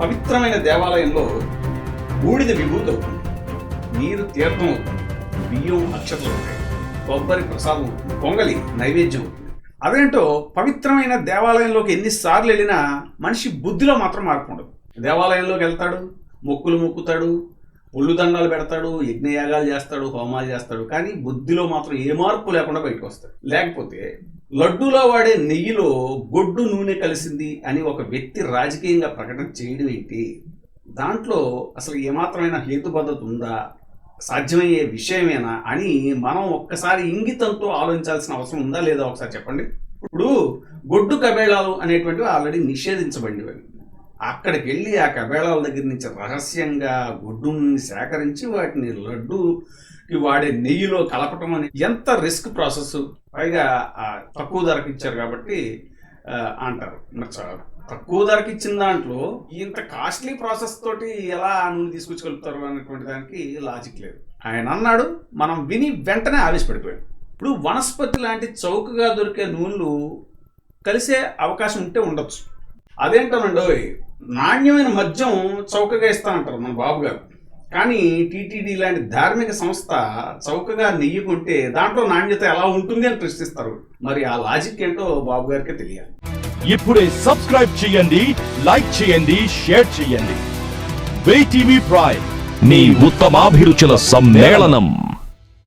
పవిత్రమైన దేవాలయంలో బూడిద విభూతి అవుతుంది, నీరు తీర్థం అవుతుంది, బియ్యం అక్షతలు అవుతాయి, కొబ్బరి ప్రసాదం అవుతుంది, పొంగలి నైవేద్యం అవుతుంది. అదేంటో పవిత్రమైన దేవాలయంలోకి ఎన్నిసార్లు వెళ్ళినా మనిషి బుద్ధిలో మాత్రం మార్పు ఉండదు. దేవాలయంలోకి వెళ్తాడు, మొక్కులు మొక్కుతాడు, ఒళ్ళు దండాలు పెడతాడు, యజ్ఞయాగాలు చేస్తాడు, హోమాలు చేస్తాడు, కానీ బుద్ధిలో మాత్రం ఏ మార్పు లేకుండా బయటకు వస్తాడు. లేకపోతే లడ్డూలో వాడే నెయ్యిలో గొడ్డు నూనె కలిసింది అని ఒక వ్యక్తి రాజకీయంగా ప్రకటన చేయడం ఏంటి? దాంట్లో అసలు ఏమాత్రమైన హేతుబద్ధత ఉందా, సాధ్యమయ్యే విషయమేనా అని మనం ఒక్కసారి ఇంగితంతో ఆలోచించాల్సిన అవసరం ఉందా లేదా ఒకసారి చెప్పండి. ఇప్పుడు గొడ్డు కబేళాలు అనేటువంటివి ఆల్రెడీ నిషేధించబడినవి. అక్కడికి వెళ్ళి ఆ కబేళాల దగ్గర నుంచి రహస్యంగా గొడ్డుని సేకరించి వాటిని లడ్డూకి వాడే నెయ్యిలో కలపటం అని ఎంత రిస్క్ ప్రాసెస్. పైగా తక్కువ ధరకు ఇచ్చారు కాబట్టి అంటారు. తక్కువ ధరకు ఇచ్చిన దాంట్లో ఇంత కాస్ట్లీ ప్రాసెస్ తోటి ఎలా నూనె తీసుకొచ్చుకెళ్తారు అనేటువంటి దానికి లాజిక్ లేదు. ఆయన అన్నాడు, మనం విని వెంటనే ఆవేశపడిపోయాడు. ఇప్పుడు వనస్పతి లాంటి చౌకగా దొరికే నూనెలు కలిసే అవకాశం ఉంటే ఉండొచ్చు. అదేంటోనండి, నాణ్యమైన మద్యం చౌకగా ఇస్తానంటారు మన బాబు గారు. కానీ టీటీడీ లాంటి ధార్మిక సంస్థ చౌకగా నెయ్యి కొంటే దాంట్లో నాణ్యత ఎలా ఉంటుంది అని ప్రశ్నిస్తారు. మరి ఆ లాజిక్ ఏంటో బాబు గారికే తెలియాలి. ఇప్పుడే సబ్స్క్రైబ్ చేయండి, లైక్ చేయండి, షేర్ చేయండి. WEITV ప్రైమ్, నీ ఉత్తమాభిరుచుల సమ్మేళనం.